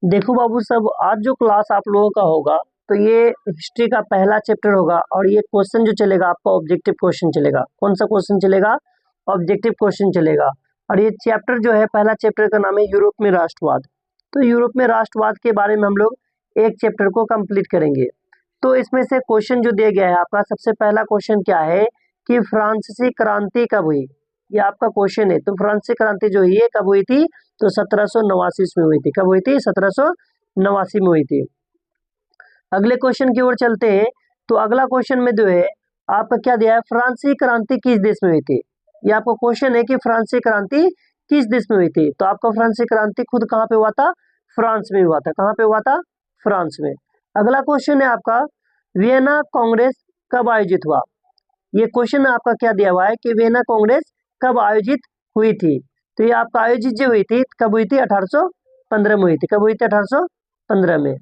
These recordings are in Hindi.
देखो बाबू सब, आज जो क्लास आप लोगों का होगा तो ये हिस्ट्री का पहला चैप्टर होगा और ये क्वेश्चन जो चलेगा आपका ऑब्जेक्टिव क्वेश्चन चलेगा। कौन सा क्वेश्चन चलेगा? ऑब्जेक्टिव क्वेश्चन चलेगा। और ये चैप्टर जो है, पहला चैप्टर का नाम है यूरोप में राष्ट्रवाद। तो यूरोप में राष्ट्रवाद के बारे में हम लोग एक चैप्टर को कंप्लीट करेंगे। तो इसमें से क्वेश्चन जो दिया गया है आपका, सबसे पहला क्वेश्चन क्या है कि फ्रांसीसी क्रांति कब हुई? ये आपका क्वेश्चन है। तो फ्रांसीसी क्रांति जो हुई है कब हुई थी? तो 1789 में हुई थी। कब हुई थी? 1789 में हुई थी। अगले क्वेश्चन की ओर चलते हैं। तो अगला क्वेश्चन में जो है आपका क्या दिया है, फ्रांसीसी क्रांति किस देश में हुई थी? ये आपका क्वेश्चन है कि फ्रांसीसी क्रांति किस देश में हुई थी। तो आपका फ्रांसीसी क्रांति खुद कहाँ पे हुआ था? फ्रांस में हुआ था। कहाँ पे हुआ था? फ्रांस में। अगला क्वेश्चन है आपका, वियना कांग्रेस कब आयोजित हुआ? ये क्वेश्चन आपका क्या दिया हुआ है कि वियना कांग्रेस कब आयोजित हुई थी? तो ये आपका आयोजित जो हुई थी कब हुई थी? 1815 में हुई थी। कब हुई थी? 1815 में।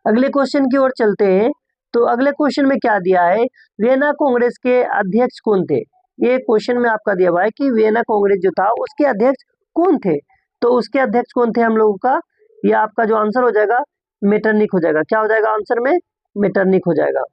अगले क्वेश्चन की ओर चलते हैं। तो अगले क्वेश्चन में क्या दिया है, वियना कांग्रेस के अध्यक्ष कौन थे? ये क्वेश्चन में आपका दिया हुआ है कि वियना कांग्रेस जो था उसके अध्यक्ष कौन थे। तो उसके अध्यक्ष कौन थे हम लोगों का? ये आपका जो आंसर हो जाएगा मेटरनिक हो जाएगा। क्या हो जाएगा आंसर में? मेटरनिक हो जाएगा।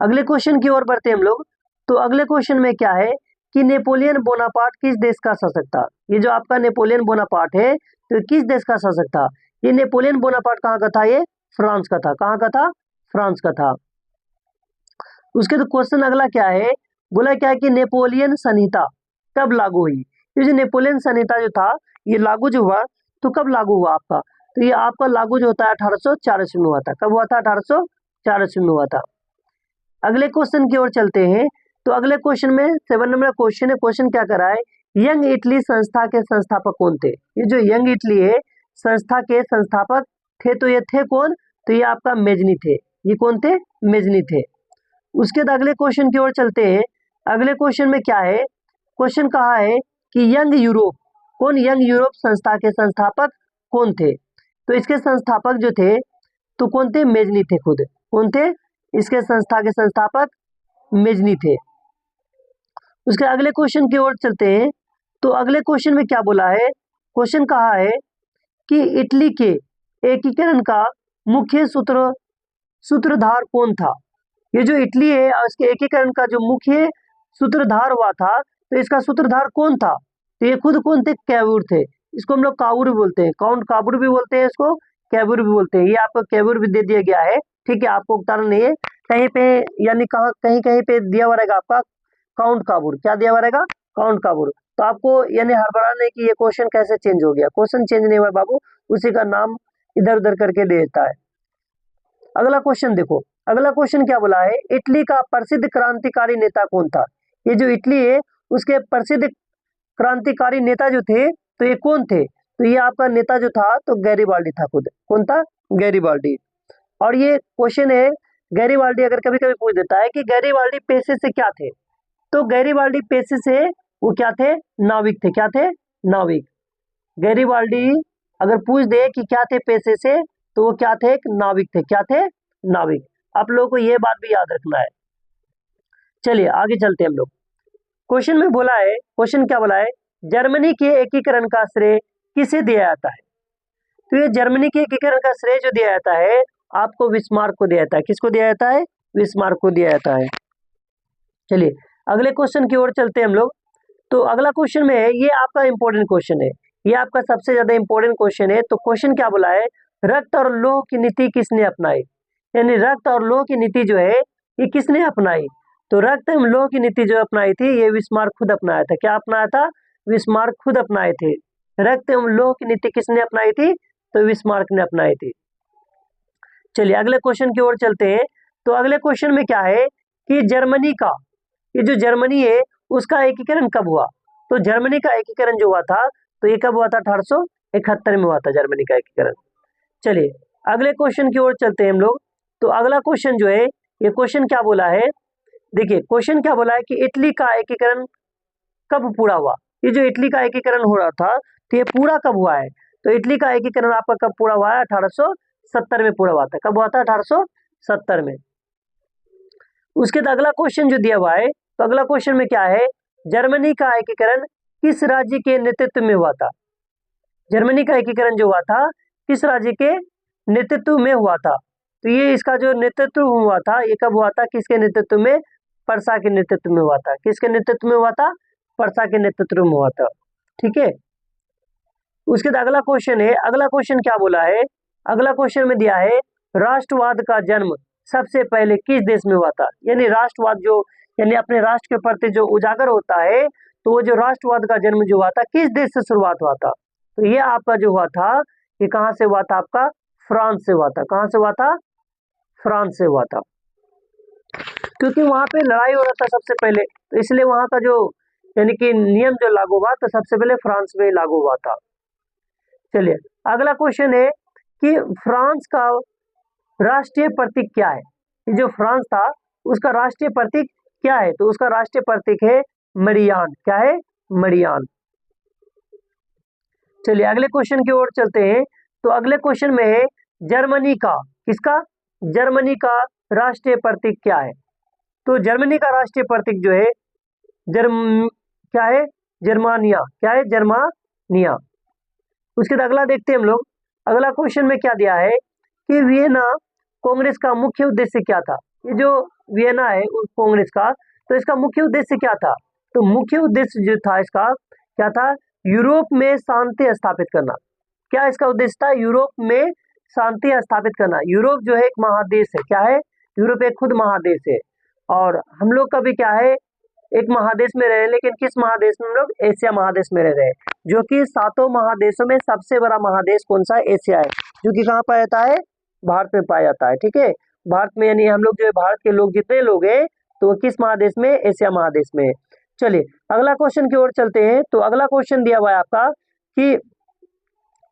अगले क्वेश्चन की ओर बढ़ते हैं हम लोग। तो अगले क्वेश्चन में क्या है कि नेपोलियन बोनापार्ट किस देश का शासक था? ये जो आपका नेपोलियन बोनापार्ट है तो किस देश का शासक था? ये नेपोलियन बोनापार्ट कहाँ का था? ये फ्रांस का था। कहाँ का था? फ्रांस का था। उसके तो क्वेश्चन अगला क्या है, बोला क्या है कि नेपोलियन संहिता कब लागू हुई? ये जो नेपोलियन संहिता जो था ये लागू जो हुआ तो कब लागू हुआ आपका? तो ये आपका लागू जो होता है 1884 में हुआ था। कब हुआ था? 1884 में हुआ था। अगले क्वेश्चन की ओर चलते हैं। तो अगले क्वेश्चन में 7 नंबर का क्वेश्चन है। क्वेश्चन क्या कर रहा है, यंग इटली संस्था के संस्थापक कौन थे? ये जो यंग इटली है संस्था के संस्थापक थे तो ये थे कौन? तो ये आपका मेजनी थे। ये कौन थे? मेजनी थे। उसके बाद अगले क्वेश्चन की ओर चलते हैं। अगले क्वेश्चन में क्या है, क्वेश्चन कहा है कि यंग यूरोप, कौन यंग यूरोप संस्था के संस्थापक कौन थे? तो इसके संस्थापक जो थे तो कौन थे? मेजनी थे खुद। कौन थे? इसके संस्था के संस्थापक मेजनी थे। उसके अगले क्वेश्चन की ओर चलते हैं। तो अगले क्वेश्चन में क्या बोला है, क्वेश्चन कहा है कि इटली के एकीकरण का मुख्य सूत्रधार कौन था? ये जो इटली है उसके एकीकरण का जो मुख्य सूत्रधार हुआ था तो इसका सूत्रधार कौन था? तो ये खुद कौन थे? कैवूर थे। इसको हम लोग काबूर भी बोलते हैं, काउंट काबूर भी बोलते हैं, इसको कैवूर भी बोलते हैं। ये आपको कैवूर भी दे दिया गया है। ठीक है, आपको उतारना नहीं है कहीं पे, यानी कहाँ कहीं कहीं पे दिया हुआ रहेगा आपका काउंट काबूर। क्या दिया हुआ रहेगा? काउंट काबूर। तो आपको यानी हड़बड़ा नहीं कि ये क्वेश्चन कैसे चेंज हो गया। क्वेश्चन चेंज नहीं हुआ बाबू, उसी का नाम इधर उधर करके दे देता है। अगला क्वेश्चन देखो, अगला क्वेश्चन क्या बोला है, इटली का प्रसिद्ध क्रांतिकारी नेता कौन था? ये जो इटली है उसके प्रसिद्ध क्रांतिकारी नेता जो थे तो ये कौन थे? तो ये आपका नेता जो था तो गैरीबाल्डी था खुद। कौन था? गैरीबाल्डी। और ये क्वेश्चन है, गैरीबाल्डी अगर कभी कभी पूछ देता है कि गैरीबाल्डी पेशे से क्या थे? तो गैरीबाल्डी पेशे से वो क्या थे? नाविक थे। क्या थे? नाविक। गैरीबाल्डी अगर पूछ दे कि क्या थे पेशे से तो वो क्या थे? एक नाविक थे। क्या थे? नाविक। आप लोगों को ये बात भी याद रखना है। चलिए आगे चलते हैं हम लोग। क्वेश्चन में बोला है, क्वेश्चन क्या बोला है, जर्मनी के एकीकरण का श्रेय किसे दिया जाता है? तो ये जर्मनी के एकीकरण का श्रेय जो दिया जाता है आपको बिस्मार्क को दिया जाता है। किसको दिया जाता है? बिस्मार्क को दिया जाता है। चलिए अगले क्वेश्चन की ओर चलते हैं हम लोग। तो अगला क्वेश्चन में है, ये आपका इंपॉर्टेंट क्वेश्चन है, ये आपका सबसे ज्यादा इंपॉर्टेंट क्वेश्चन है। तो क्वेश्चन क्या बोला है, रक्त और लौह की नीति किसने अपनाई? यानी रक्त और लौह की नीति जो है ये किसने अपनाई? तो रक्त एवं लौह की नीति जो अपनाई थी ये बिस्मार्क खुद अपनाया था। क्या अपनाया था? बिस्मार्क खुद अपनाए थे। रक्त एवं लौह की नीति किसने अपनाई थी? तो बिस्मार्क ने अपनाई थी। चलिए अगले क्वेश्चन की ओर चलते हैं। तो अगले क्वेश्चन में क्या है कि जर्मनी का, ये जो जर्मनी है उसका एकीकरण कब हुआ? तो जर्मनी का एकीकरण जो हुआ था तो ये कब हुआ था? 1871 में हुआ था जर्मनी का एकीकरण। चलिए अगले क्वेश्चन की ओर चलते हैं हम लोग। तो अगला क्वेश्चन जो है, ये क्वेश्चन क्या बोला है, देखिए क्वेश्चन क्या बोला है कि इटली का एकीकरण कब पूरा हुआ? ये जो इटली का एकीकरण हो रहा था तो ये पूरा कब हुआ है? तो इटली का एकीकरण आपका कब पूरा हुआ है? 1870 में पूरा हुआ था। कब हुआ था? 1870 में। उसके बाद अगला क्वेश्चन जो दिया हुआ है, तो अगला क्वेश्चन में क्या है, जर्मनी का एकीकरण किस राज्य के नेतृत्व में हुआ था? जर्मनी का एकीकरण जो हुआ था किस राज्य के नेतृत्व में हुआ था? तो ये इसका जो नेतृत्व हुआ था ये कब हुआ था? किसके नेतृत्व में? पर्सा के नेतृत्व में हुआ था। किसके नेतृत्व में हुआ था? पर्सा के नेतृत्व में हुआ था। ठीक है, उसके बाद अगला क्वेश्चन है। अगला क्वेश्चन क्या बोला है? अगला क्वेश्चन में दिया है राष्ट्रवाद का जन्म सबसे पहले किस देश में हुआ था? यानी राष्ट्रवाद जो यानी अपने राष्ट्र के प्रति जो उजागर होता है, तो वो जो राष्ट्रवाद का जन्म जो हुआ था किस देश से शुरुआत हुआ था? तो ये आपका जो हुआ था ये कहाँ से हुआ था? आपका फ्रांस से हुआ था। कहाँ से हुआ था? फ्रांस से हुआ था, क्योंकि वहां पे लड़ाई हो रहा था सबसे पहले, तो इसलिए वहां का जो यानी कि नियम जो लागू हुआ तो सबसे पहले फ्रांस में लागू हुआ था। चलिए अगला क्वेश्चन है कि फ्रांस का राष्ट्रीय प्रतीक क्या है? ये जो फ्रांस था उसका राष्ट्रीय प्रतीक क्या है? तो उसका राष्ट्रीय प्रतीक है मरियान। क्या है? मरियान। चलिए अगले क्वेश्चन की ओर चलते हैं। तो अगले क्वेश्चन में है जर्मनी का, किसका? जर्मनी का राष्ट्रीय प्रतीक क्या है? तो जर्मनी का राष्ट्रीय प्रतीक जो है क्या है? जर्मानिया। क्या है? जर्मानिया। उसके बाद अगला देखते हैं हम लोग। अगला क्वेश्चन में क्या दिया है कि वियना कांग्रेस का मुख्य उद्देश्य क्या था? ये जो वियना है कांग्रेस का, तो इसका मुख्य उद्देश्य क्या था? तो मुख्य उद्देश्य जो था इसका क्या था? यूरोप में शांति स्थापित करना। क्या इसका उद्देश्य था? यूरोप में शांति स्थापित करना। यूरोप जो है एक महादेश है। क्या है? यूरोप एक खुद महादेश है, और हम लोग का भी क्या है? एक महादेश में रहे, लेकिन किस महादेश में? हम लोग एशिया महादेश में रह रहे हैं, जो कि 7 महादेशों में सबसे बड़ा महादेश कौन सा है? एशिया है, जो कि कहाँ पाया जाता है? भारत में पाया जाता है। ठीक है, भारत में, यानी हम लोग जो है भारत के लोग जितने लोग हैं तो वो किस महादेश में? एशिया महादेश में है। चलिए अगला क्वेश्चन की ओर चलते हैं। तो अगला क्वेश्चन दिया हुआ है आपका कि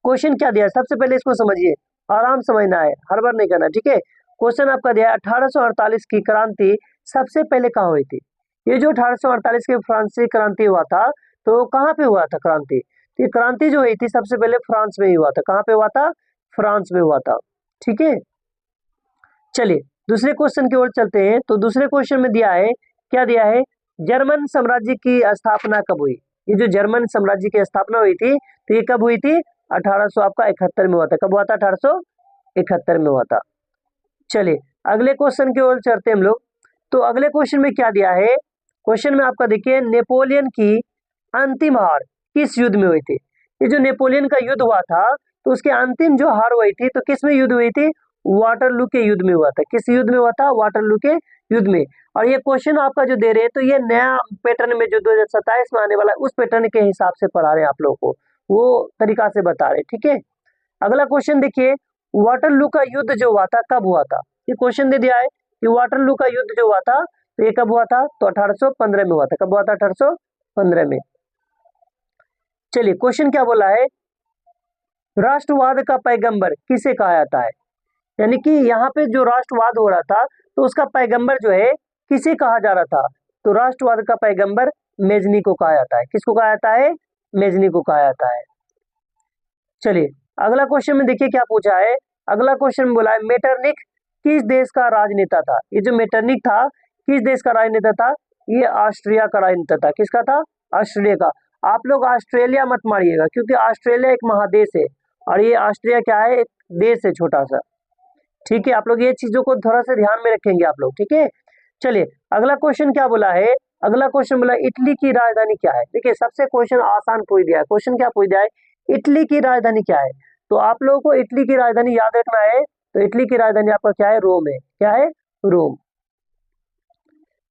क्वेश्चन क्या दिया है? सबसे पहले इसको समझिए, आराम समझना है, हर बार नहीं करना। ठीक है, क्वेश्चन आपका दिया है 1848 की क्रांति सबसे पहले कहाँ हुई थी? ये जो 1848 की फ्रांसीसी क्रांति हुआ था, तो कहाँ पे हुआ था क्रांति? ये क्रांति जो हुई थी सबसे पहले फ्रांस में ही हुआ था। कहाँ पे हुआ था? फ्रांस में हुआ था। ठीक है, चलिए दूसरे क्वेश्चन की ओर चलते हैं। तो दूसरे क्वेश्चन में दिया है, क्या दिया है? जर्मन साम्राज्य की स्थापना कब हुई? ये जो जर्मन साम्राज्य की स्थापना हुई थी तो ये कब हुई थी? 1871 में हुआ था। कब हुआ था? 1871 में हुआ था। चलिए अगले क्वेश्चन की ओर चलते हैं हम लोग। तो अगले क्वेश्चन में क्या दिया है? क्वेश्चन में आपका देखिए नेपोलियन की अंतिम हार किस युद्ध में हुई थी? ये जो नेपोलियन का युद्ध हुआ था तो उसके अंतिम जो हार हुई थी तो किस में युद्ध हुई थी? वाटरलू के युद्ध में हुआ था। किस युद्ध में हुआ था? वाटरलू के युद्ध में। और ये क्वेश्चन आपका जो दे रहे हैं तो ये नया पैटर्न में जो 2027 में आने वाला है उस पैटर्न के हिसाब से पढ़ा रहे हैं आप लोगों को, वो तरीका से बता रहे हैं। ठीक है, अगला क्वेश्चन देखिए, वाटरलू का युद्ध जो हुआ था कब हुआ था? ये क्वेश्चन दे दिया है कि वाटरलू का युद्ध जो हुआ था तो ये कब हुआ था? तो 1815 में हुआ था। कब हुआ था? 1815 में। चलिए क्वेश्चन क्या बोला है? राष्ट्रवाद का पैगंबर किसे कहा जाता है? यानी कि यहाँ पे जो राष्ट्रवाद हो रहा था तो उसका पैगंबर जो है किसे कहा जा रहा था? तो राष्ट्रवाद का पैगंबर मेजनी को कहा जाता है। किसको कहा जाता है? मेजनी को कहा जाता है। चलिए अगला क्वेश्चन में देखिए क्या पूछा है। अगला क्वेश्चन में बोला है मेटरनिख किस देश का राजनेता था? ये जो मेटरनिख था किस देश का राजनेता था? ये ऑस्ट्रिया का राजनेता था। किसका था? ऑस्ट्रेलिया का। आप लोग ऑस्ट्रेलिया मत मारिएगा, क्योंकि ऑस्ट्रेलिया एक महादेश है और ये ऑस्ट्रिया क्या है? एक देश है छोटा सा। ठीक है, आप लोग ये चीजों को थोड़ा सा ध्यान में रखेंगे आप लोग। ठीक है, चलिए अगला क्वेश्चन क्या बोला है? अगला क्वेश्चन बोला इटली की राजधानी क्या है? देखिए सबसे क्वेश्चन आसान पूछ दिया है। क्वेश्चन क्या पूछ दिया है? इटली की राजधानी क्या है? तो आप लोगों को इटली की राजधानी याद रखना है। तो इटली की राजधानी आपका क्या है? रोम है। क्या है? रोम।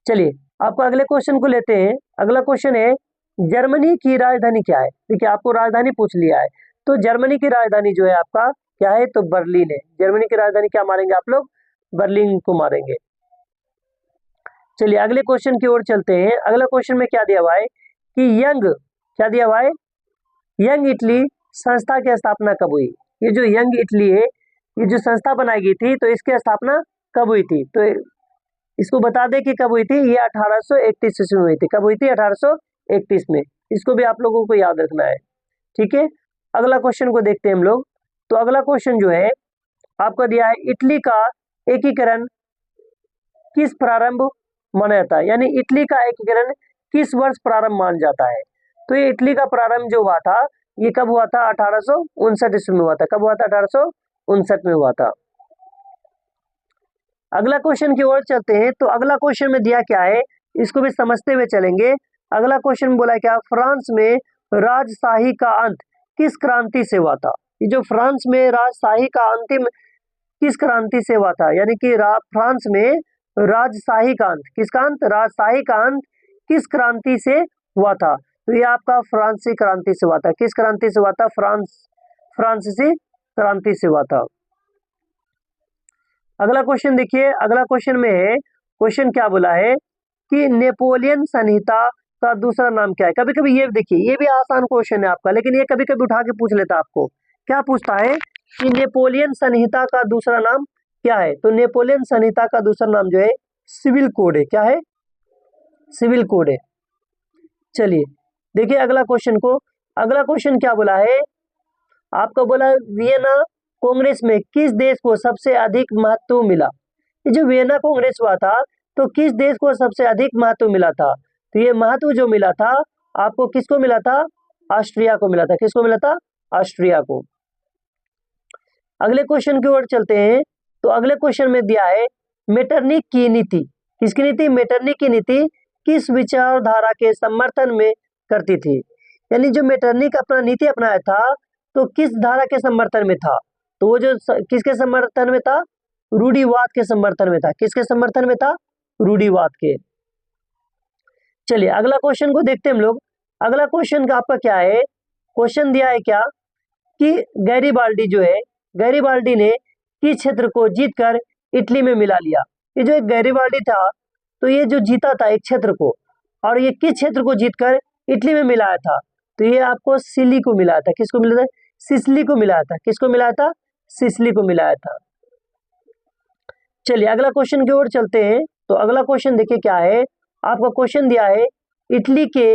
चलिए आपको अगले क्वेश्चन को लेते हैं। अगला क्वेश्चन है जर्मनी की राजधानी क्या है? देखिए आपको राजधानी पूछ लिया है, तो जर्मनी की राजधानी जो है आपका क्या है? तो बर्लिन है। जर्मनी की राजधानी क्या मारेंगे आप लोग? बर्लिन को मारेंगे। चलिए अगले क्वेश्चन की ओर चलते हैं। अगला क्वेश्चन में क्या दिया हुआ है कि यंग, क्या दिया हुआ है? यंग इटली संस्था की स्थापना कब हुई? ये जो यंग इटली है, ये जो संस्था बनाई गई थी तो इसकी स्थापना कब हुई थी? तो इसको बता दें कि कब हुई थी। ये 1831 ईस्वी में हुई थी। कब हुई थी? 1831 में। इसको भी आप लोगों को याद रखना है। ठीक है, अगला क्वेश्चन को देखते हैं हम लोग। तो अगला क्वेश्चन जो है आपका दिया है इटली का एकीकरण किस प्रारंभ माना जाता है? यानी इटली का एकीकरण किस वर्ष प्रारंभ मान जाता है? तो ये इटली का प्रारंभ जो हुआ था ये कब हुआ था? 1859 ईस्वी में हुआ था। कब हुआ था? 1859 में हुआ था। अगला क्वेश्चन की ओर चलते हैं। तो अगला क्वेश्चन में दिया क्या है, इसको भी समझते हुए चलेंगे। अगला क्वेश्चन बोला क्या, फ्रांस में राजशाही का अंत किस क्रांति से हुआ था? ये जो फ्रांस में राजशाही का अंतिम किस क्रांति से हुआ था, यानी कि फ्रांस में राजशाही का अंत, किसका अंत? राजशाही का अंत किस क्रांति से हुआ था? तो ये आपका फ्रांसीसी क्रांति से हुआ था। किस क्रांति से हुआ था? फ्रांसीसी क्रांति से हुआ था। अगला क्वेश्चन देखिए, अगला क्वेश्चन में है, क्वेश्चन क्या बोला है कि नेपोलियन संहिता का दूसरा नाम क्या है? कभी कभी ये देखिए, ये भी आसान क्वेश्चन है आपका, लेकिन ये कभी कभी उठा के पूछ लेता आपको। क्या पूछता है कि नेपोलियन संहिता का दूसरा नाम क्या है? तो नेपोलियन संहिता का दूसरा नाम जो है सिविल कोड है। क्या है? सिविल कोड है। चलिए देखिए अगला क्वेश्चन को। अगला क्वेश्चन क्या बोला है आपका, बोला वियना कांग्रेस में किस देश को सबसे अधिक महत्व मिला? ये जो वियना कांग्रेस हुआ था तो किस देश को सबसे अधिक महत्व मिला था? तो ये महत्व जो मिला था आपको किसको मिला था? ऑस्ट्रिया को मिला था। किसको मिला था? ऑस्ट्रिया को। अगले क्वेश्चन की ओर चलते हैं। तो अगले क्वेश्चन में दिया है मेटरनिक की नीति, किसकी नीति? मेटरनिक की नीति किस विचारधारा के समर्थन में करती थी? यानी जो मेटरनिक अपना नीति अपनाया था तो किस धारा के समर्थन में था? तो वो जो किसके समर्थन में था? रूढ़िवाद के समर्थन में था। किसके समर्थन में था? रूढ़िवाद के। चलिए अगला क्वेश्चन को देखते हैं हम लोग। अगला क्वेश्चन का आपका क्या है, क्वेश्चन दिया है क्या कि गैरीबाल्डी जो है, गैरीबाल्डी ने किस क्षेत्र को जीतकर इटली में मिला लिया? ये जो एक गैरीबाल्डी था तो ये जो जीता था एक क्षेत्र को, और ये किस क्षेत्र को जीतकर इटली में मिलाया था? तो ये आपको सिली को मिलाया था। किसको मिला था? सिसिली को मिलाया था। किसको मिलाया था? सिसिली को मिलाया था। चलिए अगला क्वेश्चन की ओर चलते हैं। तो अगला क्वेश्चन देखिए क्या है आपका, क्वेश्चन दिया है इटली के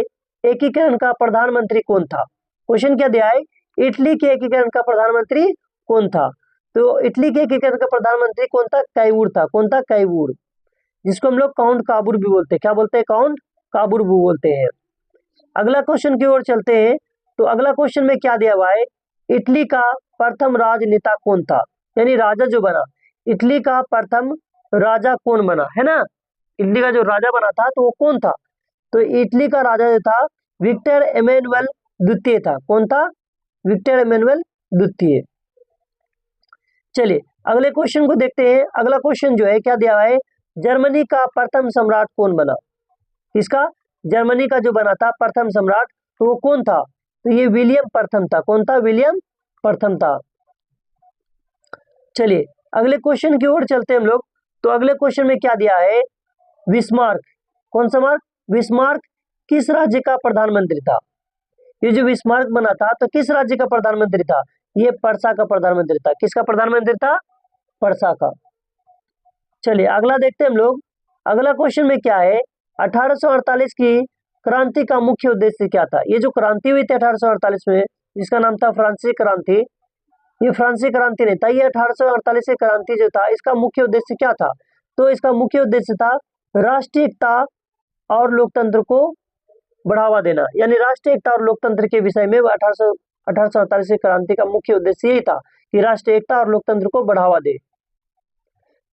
एकीकरण का प्रधानमंत्री कौन था? क्वेश्चन क्या दिया है, इटली के एकीकरण का प्रधानमंत्री कौन था? तो इटली के एकीकरण का प्रधानमंत्री कौन था? कैवूर था। कौन था? कैवूर, जिसको हम लोग काउंट काबूर भी बोलते हैं। क्या बोलते हैं? काउंट काबूर भी बोलते हैं। अगला क्वेश्चन की ओर चलते हैं। तो अगला क्वेश्चन में क्या दिया हुआ है, इटली का प्रथम राजनेता कौन था? यानी राजा जो बना, इटली का प्रथम राजा कौन बना, है ना? इटली का जो राजा बना था तो वो कौन था? तो इटली का राजा जो था विक्टर एमेनुएल द्वितीय था। कौन था? विक्टर एमेनुएल द्वितीय। चलिए अगले क्वेश्चन को देखते हैं। अगला क्वेश्चन जो है क्या दिया हुआ है, जर्मनी का प्रथम सम्राट कौन बना? किसका? जर्मनी का जो बना था प्रथम सम्राट, तो वो कौन था? तो ये विलियम प्रथम था। कौन था? विलियम प्रथम था। चलिए अगले क्वेश्चन की ओर चलते हैं हम लोग। तो अगले क्वेश्चन में क्या दिया है, बिस्मार्क, कौन सा मार्क? बिस्मार्क किस राज्य का प्रधानमंत्री था? ये जो बिस्मार्क बना था तो किस राज्य का प्रधानमंत्री था? ये पर्सा का प्रधानमंत्री था। किसका प्रधानमंत्री था? पर्सा का। चलिए अगला देखते हैं हम लोग। अगला क्वेश्चन में क्या है, 1848 की क्रांति का मुख्य उद्देश्य क्या था? ये जो क्रांति हुई थी 1848 में, जिसका नाम था फ्रांसीसी क्रांति, ये फ्रांसीसी क्रांति नहीं था, ये 1848 की क्रांति जो था इसका मुख्य उद्देश्य क्या था? तो इसका मुख्य उद्देश्य था राष्ट्रीय एकता और लोकतंत्र को बढ़ावा देना। यानी राष्ट्रीय एकता और लोकतंत्र के विषय में 1848 की क्रांति का मुख्य उद्देश्य यही था कि राष्ट्रीय एकता और लोकतंत्र को बढ़ावा दे।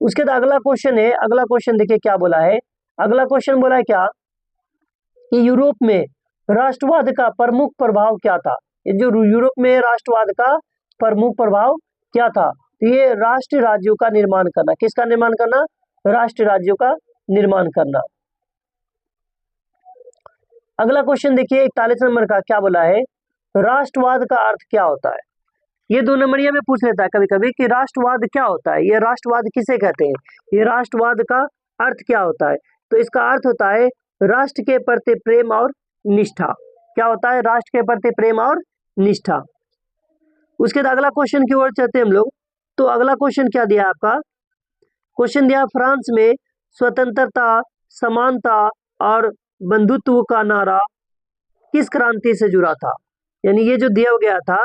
उसके बाद अगला क्वेश्चन है, अगला क्वेश्चन देखिए क्या बोला है। अगला क्वेश्चन बोला है क्या कि यूरोप में राष्ट्रवाद का प्रमुख प्रभाव क्या था? ये जो यूरोप में राष्ट्रवाद का प्रमुख प्रभाव क्या था? तो ये राष्ट्रीय राज्यों का निर्माण करना। किसका निर्माण करना? राष्ट्रीय राज्यों का निर्माण करना। अगला क्वेश्चन देखिए 41 नंबर का क्या बोला है, राष्ट्रवाद का अर्थ क्या होता है? ये 2 नंबरिया में पूछ लेता है कभी कभी कि राष्ट्रवाद क्या होता है, ये राष्ट्रवाद किसे कहते हैं, ये राष्ट्रवाद का अर्थ क्या होता है? तो इसका अर्थ होता है राष्ट्र के प्रति प्रेम और निष्ठा। क्या होता है? राष्ट्र के प्रति प्रेम और निष्ठा। उसके बाद अगला क्वेश्चन की ओर चलते हैं हम लोग। तो अगला क्वेश्चन क्या दिया आपका, क्वेश्चन दिया फ्रांस में स्वतंत्रता, समानता और बंधुत्व का नारा किस क्रांति से जुड़ा था? यानी ये जो दिया गया था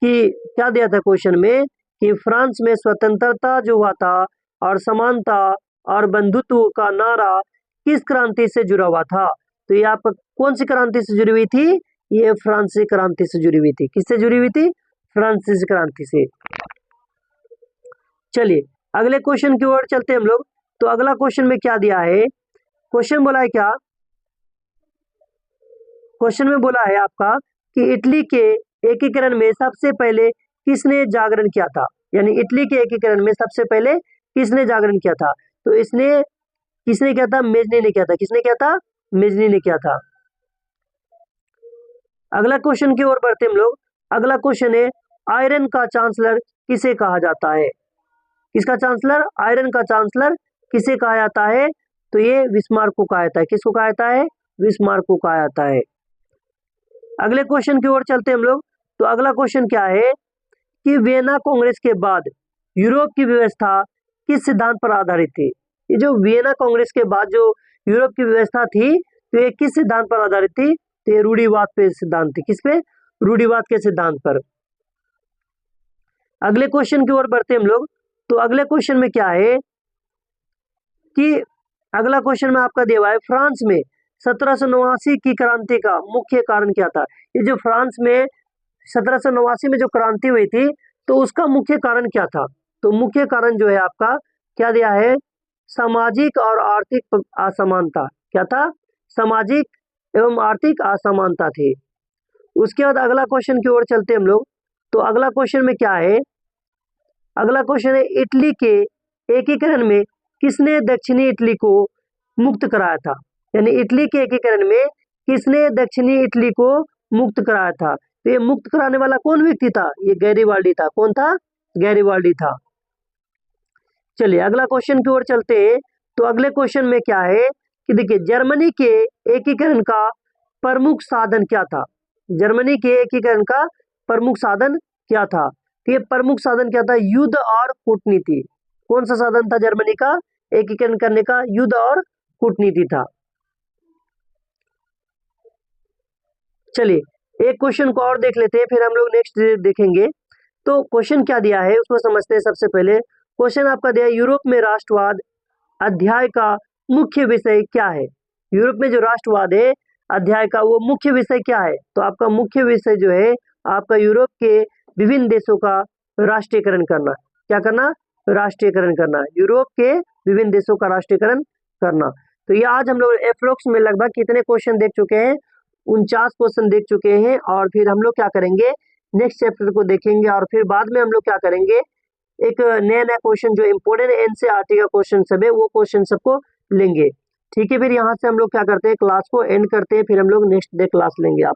कि क्या दिया था क्वेश्चन में कि फ्रांस में स्वतंत्रता जो हुआ था और समानता और बंधुत्व का नारा किस क्रांति से जुड़ा हुआ था? तो ये आपका कौन सी क्रांति से जुड़ी हुई थी? ये फ्रांसीसी क्रांति से जुड़ी हुई थी। किससे जुड़ी हुई थी? फ्रांसीसी क्रांति से। चलिए अगले क्वेश्चन की ओर चलते हैं हम लोग। तो अगला क्वेश्चन में क्या दिया है? क्वेश्चन बोला है क्या? क्वेश्चन में बोला है आपका कि इटली के एकीकरण में सबसे पहले किसने जागरण किया था? यानी इटली के एकीकरण में सबसे पहले किसने जागरण किया था? तो इसने किसने किया था? मेजनी ने किया था। किसने किया था? मेजनी ने किया था। अगला क्वेश्चन की ओर बढ़ते हम लोग। अगला क्वेश्चन है आयरन का चांसलर किसे कहा जाता है? किसका चांसलर? आयरन का चांसलर किसे कहा जाता है? तो ये बिस्मार्क को कहा जाता है। किसको कहा जाता है? बिस्मार्क को कहा जाता है। अगले क्वेश्चन की ओर चलते हम लोग। तो अगला क्वेश्चन क्या है कि वियना कांग्रेस के बाद यूरोप की व्यवस्था किस सिद्धांत पर आधारित थी? ये जो वियना कांग्रेस के बाद जो यूरोप की व्यवस्था थी तो ये किस सिद्धांत पर आधारित थी? तो ये रूढ़िवाद पे सिद्धांत थी। किस पे? रूढ़िवाद के सिद्धांत पर। अगले क्वेश्चन की ओर बढ़ते हम लोग। तो अगले क्वेश्चन में क्या है कि अगला क्वेश्चन में आपका दिया हुआ है फ्रांस में 1789 की क्रांति का मुख्य कारण क्या था? ये जो फ्रांस में 1789 में जो क्रांति हुई थी तो उसका मुख्य कारण क्या था? तो मुख्य कारण जो है आपका क्या दिया है? सामाजिक और आर्थिक असमानता। क्या था? सामाजिक एवं आर्थिक असमानता थी। उसके बाद अगला क्वेश्चन की ओर चलते हम लोग। तो अगला क्वेश्चन में क्या है? अगला क्वेश्चन है इटली के एकीकरण में किसने दक्षिणी इटली को मुक्त कराया था? यानी इटली के एकीकरण में किसने दक्षिणी इटली को मुक्त कराया था? तो ये मुक्त कराने वाला कौन व्यक्ति था? ये गैरिबाल्डी था। कौन था? गैरिबाल्डी था। चलिए अगला क्वेश्चन की ओर चलते हैं। तो अगले क्वेश्चन में क्या है कि देखिए जर्मनी के एकीकरण का प्रमुख साधन क्या था? जर्मनी के एकीकरण का प्रमुख साधन क्या था? तो ये प्रमुख साधन क्या था? युद्ध और कूटनीति। कौन सा साधन था जर्मनी का एकीकरण करने का? युद्ध और कूटनीति था। चलिए एक क्वेश्चन को और देख लेते हैं फिर हम लोग नेक्स्ट देखेंगे। तो क्वेश्चन क्या दिया है उसको समझते हैं। सबसे पहले क्वेश्चन आपका दिया है यूरोप में राष्ट्रवाद अध्याय का मुख्य विषय क्या है? यूरोप में जो राष्ट्रवाद है अध्याय का वो मुख्य विषय क्या है? तो आपका मुख्य विषय जो है आपका यूरोप के विभिन्न देशों का राष्ट्रीयकरण करना। क्या करना? राष्ट्रीयकरण करना। यूरोप के विभिन्न देशों का राष्ट्रीयकरण करना। तो ये आज हम लोग एप्रोक्स में लगभग कितने क्वेश्चन देख चुके हैं? 49 क्वेश्चन देख चुके हैं। और फिर हम लोग क्या करेंगे? नेक्स्ट चैप्टर को देखेंगे और फिर बाद में हम लोग क्या करेंगे? एक नया नया क्वेश्चन जो इम्पोर्टेंट एनसीईआरटी का क्वेश्चन सब है वो क्वेश्चन सबको लेंगे। ठीक है, फिर यहाँ से हम लोग क्या करते हैं? क्लास को एंड करते हैं। फिर हम लोग नेक्स्ट डे क्लास लेंगे आप।